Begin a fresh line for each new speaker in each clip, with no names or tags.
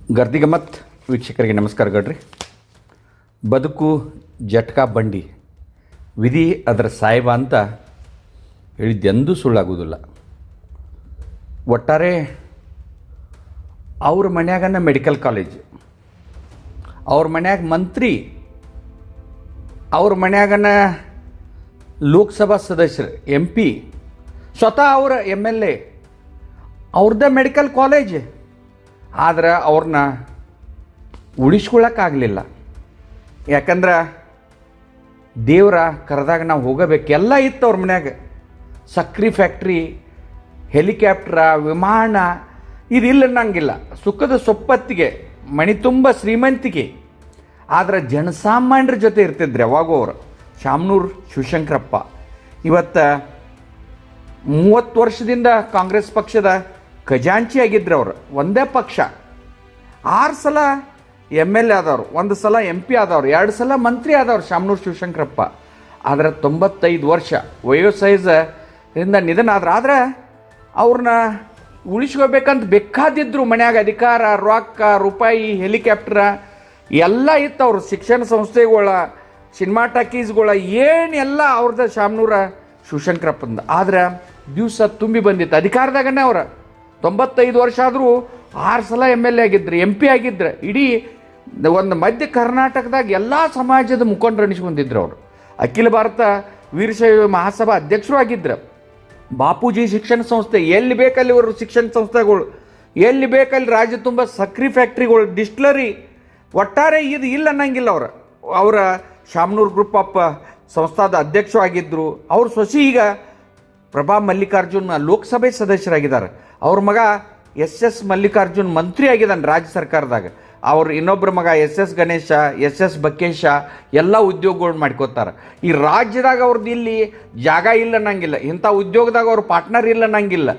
ಗರ್ದಿ ಗಮ್ಮತ್ ವೀಕ್ಷಕರಿಗೆ ನಮಸ್ಕಾರ ಗಡ್ರಿ. ಬದುಕು ಜಟ್ಕಾ ಬಂಡಿ, ವಿಧಿ ಅದರ ಸಾಯಿಬ ಅಂತ ಹೇಳಿದ್ದೆಂದೂ ಸುಳ್ಳಾಗೋದಿಲ್ಲ. ಒಟ್ಟಾರೆ ಅವ್ರ ಮನ್ಯಾಗನ ಮೆಡಿಕಲ್ ಕಾಲೇಜ್, ಅವ್ರ ಮನ್ಯಾಗ ಮಂತ್ರಿ, ಅವ್ರ ಮನ್ಯಾಗನ ಲೋಕಸಭಾ ಸದಸ್ಯರು, MP, ಸ್ವತಃ ಅವರ MLA, ಅವ್ರದ್ದೇ ಮೆಡಿಕಲ್ ಕಾಲೇಜ್. ಆದ್ರೆ ಅವ್ರನ್ನ ಉಳಿಸ್ಕೊಳ್ಳೋಕ್ಕಾಗಲಿಲ್ಲ. ಯಾಕಂದ್ರೆ ದೇವರ ಕರೆದಾಗ ನಾವು ಹೋಗಬೇಕು. ಎಲ್ಲ ಇತ್ತು ಅವ್ರ ಮನ್ಯಾಗ, ಸಕ್ರೆ ಫ್ಯಾಕ್ಟ್ರಿ, ಹೆಲಿಕಾಪ್ಟ್ರ, ವಿಮಾನ, ಇದಿಲ್ಲ ಅನ್ನಂಗಿಲ್ಲ. ಸುಖದ ಸೊಪ್ಪತ್ತಿಗೆ, ಮಣಿ ತುಂಬ ಶ್ರೀಮಂತಿಕೆ. ಆದರೆ ಜನಸಾಮಾನ್ಯರ ಜೊತೆ ಇರ್ತಿದ್ರು ಯಾವಾಗೂ ಅವರು. ಶಾಮನೂರು ಶಿವಶಂಕರಪ್ಪ ಇವತ್ತು 30 ವರ್ಷದಿಂದ ಕಾಂಗ್ರೆಸ್ ಪಕ್ಷದ ಖಜಾಂಚಿ ಆಗಿದ್ರು. ಅವರು ಒಂದೇ ಪಕ್ಷ 6 ಸಲ MLA ಆದವರು, 1 ಸಲ MP ಆದವರು, 2 ಸಲ ಮಂತ್ರಿ ಆದವರು ಶಾಮನೂರು ಶಿವಶಂಕರಪ್ಪ. ಆದರೆ 95 ವರ್ಷ ವಯೋಸಹಜದಿಂದ ನಿಧನ ಆದ್ರೆ ಅವ್ರನ್ನ ಉಳಿಸ್ಕೋಬೇಕಂತ ಬೇಕಾದಿದ್ರು. ಮನ್ಯಾಗ ಅಧಿಕಾರ, ರೊಕ್ಕ, ರೂಪಾಯಿ, ಹೆಲಿಕಾಪ್ಟ್ರ ಎಲ್ಲ ಇತ್ತು. ಅವ್ರ ಶಿಕ್ಷಣ ಸಂಸ್ಥೆಗಳ, ಸಿನಿಮಾ ಟಾಕೀಸ್ಗಳ ಏನೆಲ್ಲ ಅವ್ರದ್ದು ಶಾಮನೂರ ಶಿವಶಂಕರಪ್ಪಂದ. ಆದ್ರೆ ದಿವಸ ತುಂಬಿ ಬಂದಿತ್ತು ಅಧಿಕಾರದಾಗನೇ. ಅವ್ರ 95 ವರ್ಷ ಆದರೂ 6 ಸಲ MLA ಆಗಿದ್ರು, MP ಆಗಿದ್ರು. ಇಡೀ ಒಂದು ಮಧ್ಯ ಕರ್ನಾಟಕದಾಗ ಎಲ್ಲ ಸಮಾಜದ ಮುಖಂಡರು ಅನಿಸ್ಕೊಂಡಿದ್ರು. ಅವರು ಅಖಿಲ ಭಾರತ ವೀರಶೈವ ಮಹಾಸಭಾ ಅಧ್ಯಕ್ಷರು ಆಗಿದ್ರು. ಬಾಪೂಜಿ ಶಿಕ್ಷಣ ಸಂಸ್ಥೆ, ಎಲ್ಲಿ ಬೇಕಲ್ಲಿ ಅವರು ಶಿಕ್ಷಣ ಸಂಸ್ಥೆಗಳು, ಎಲ್ಲಿ ಬೇಕಲ್ಲಿ ರಾಜ್ಯ ತುಂಬ ಸಕ್ರೆ ಫ್ಯಾಕ್ಟ್ರಿಗಳು, ಡಿಸ್ಟಿಲರಿ, ಒಟ್ಟಾರೆ ಇದು ಇಲ್ಲ ಅನ್ನಂಗಿಲ್ಲ. ಅವರ ಶಾಮನೂರು ಗ್ರೂಪ್ ಆಫ್ ಸಂಸ್ಥಾದ ಅಧ್ಯಕ್ಷರು ಆಗಿದ್ದರು. ಅವ್ರ ಸೊಸಿ ಈಗ ಪ್ರಭಾ ಮಲ್ಲಿಕಾರ್ಜುನ್ ಲೋಕಸಭೆ ಸದಸ್ಯರಾಗಿದ್ದಾರೆ. ಅವ್ರ ಮಗ SS ಮಲ್ಲಿಕಾರ್ಜುನ್ ಮಂತ್ರಿ ಆಗಿದ್ದಾನೆ ರಾಜ್ಯ ಸರ್ಕಾರದಾಗ. ಅವ್ರ ಇನ್ನೊಬ್ಬರ ಮಗ SS ಗಣೇಶ, SS ಬಕ್ಕೇಶ ಎಲ್ಲ ಉದ್ಯೋಗಗಳು ಮಾಡ್ಕೋತಾರೆ. ಈ ರಾಜ್ಯದಾಗ ಅವ್ರದ್ದು ಇಲ್ಲಿ ಜಾಗ ಇಲ್ಲ ಅನ್ನಂಗಿಲ್ಲ, ಇಂಥ ಉದ್ಯೋಗದಾಗ ಅವ್ರ ಪಾರ್ಟ್ನರ್ ಇಲ್ಲ ಅನ್ನಂಗಿಲ್ಲ.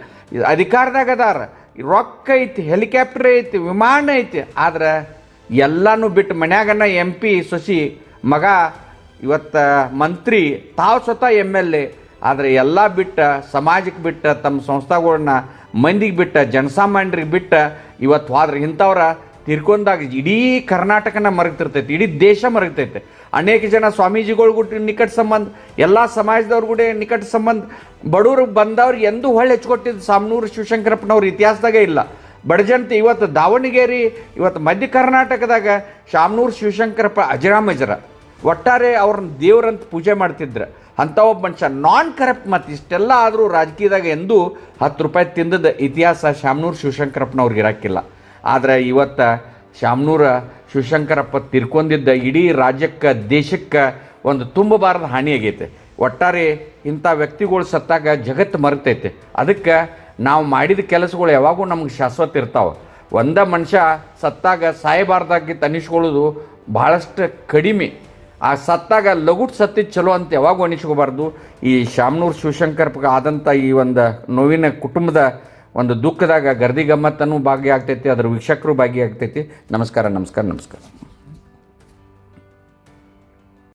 ಅಧಿಕಾರದಾಗ ಅದಾರ, ರೊಕ್ಕ ಐತಿ, ಹೆಲಿಕಾಪ್ಟರ್ ಐತಿ, ವಿಮಾನ ಐತಿ. ಆದ್ರೆ ಎಲ್ಲನೂ ಬಿಟ್ಟು ಮನ್ಯಾಗನ MP ಸೊಸಿ, ಮಗ ಇವತ್ತು ಮಂತ್ರಿ, ತಾವು ಸ್ವತಃ MLA. ಆದರೆ ಎಲ್ಲ ಬಿಟ್ಟ, ಸಮಾಜಕ್ಕೆ ಬಿಟ್ಟ, ತಮ್ಮ ಸಂಸ್ಥೆಗಳನ್ನ ಮಂದಿಗೆ ಬಿಟ್ಟ, ಜನಸಾಮಾನ್ಯರಿಗೆ ಬಿಟ್ಟ ಇವತ್ತು ಹೋದ್ರೆ ಇಂಥವ್ರ ತಿರ್ಕೊಂಡಾಗ ಇಡೀ ಕರ್ನಾಟಕನ ಮರಗ್ತಿರ್ತೈತಿ, ಇಡೀ ದೇಶ ಮರಗ್ತೈತೆ. ಅನೇಕ ಜನ ಸ್ವಾಮೀಜಿಗಳಿಗೂ ನಿಕಟ ಸಂಬಂಧ, ಎಲ್ಲ ಸಮಾಜದವ್ರು ಕೂಡ ನಿಕಟ ಸಂಬಂಧ. ಬಡವರು ಬಂದವ್ರು ಎಂದೂ ಹೊಳ್ಳೆ ಹೆಚ್ಚುಕೊಟ್ಟಿದ್ದು ಶಾಮನೂರು ಶಿವಶಂಕರಪ್ಪನವ್ರ ಇತಿಹಾಸದಾಗೆ ಇಲ್ಲ. ಬಡಜನತೆ ಇವತ್ತು ದಾವಣಗೆರೆ, ಇವತ್ತು ಮಧ್ಯ ಕರ್ನಾಟಕದಾಗ ಶಾಮನೂರು ಶಿವಶಂಕರಪ್ಪ ಅಜರಾಮಜರ. ಒಟ್ಟಾರೆ ಅವ್ರನ್ನ ದೇವ್ರಂತ ಪೂಜೆ ಮಾಡ್ತಿದ್ರು. ಅಂಥ ಒಬ್ಬ ಮನುಷ್ಯ ನಾನ್ ಕರಪ್ಟ್. ಮತ್ತು ಇಷ್ಟೆಲ್ಲ ಆದರೂ ರಾಜಕೀಯದಾಗ ಎಂದೂ 10 ರೂಪಾಯಿ ತಿಂದದ ಇತಿಹಾಸ ಶಾಮನೂರು ಶಿವಶಂಕರಪ್ಪನವ್ರಿಗೆ ಇರೋಕ್ಕಿಲ್ಲ. ಆದರೆ ಇವತ್ತು ಶಾಮನೂರ ಶಿವಶಂಕರಪ್ಪ ತಿರ್ಕೊಂಡಿದ್ದ ಇಡೀ ರಾಜ್ಯಕ್ಕೆ, ದೇಶಕ್ಕೆ ಒಂದು ತುಂಬಬಾರದ ಹಾನಿ ಆಗೈತೆ. ಒಟ್ಟಾರೆ ಇಂಥ ವ್ಯಕ್ತಿಗಳು ಸತ್ತಾಗ ಜಗತ್ತು ಮರೆತೈತೆ. ಅದಕ್ಕೆ ನಾವು ಮಾಡಿದ ಕೆಲಸಗಳು ಯಾವಾಗೂ ನಮ್ಗೆ ಶಾಶ್ವತ ಇರ್ತಾವೆ. ಒಂದೇ ಮನುಷ್ಯ ಸತ್ತಾಗ ಸಾಯಬಾರ್ದಾಗಿತ್ತು ಅನಿಸ್ಕೊಳ್ಳೋದು ಭಾಳಷ್ಟು ಕಡಿಮೆ. ಆ ಸತ್ತಾಗ ಲಗುಟ್ ಸತ್ತಿದ್ದು ಚಲೋ ಅಂತ ಯಾವಾಗೂ ಅನಿಸ್ಕೋಬಾರ್ದು. ಈ ಶಾಮನೂರು ಶಿವಶಂಕರಪ್ಪ ಆದಂಥ ಈ ಒಂದು ನೋವಿನ ಕುಟುಂಬದ ಒಂದು ದುಃಖದಾಗ ಗರ್ದಿ ಗಮ್ಮತ್ತನ್ನು ಭಾಗಿಯಾಗ್ತೈತಿ, ಅದರ ವೀಕ್ಷಕರು ಭಾಗಿಯಾಗ್ತೈತಿ. ನಮಸ್ಕಾರ.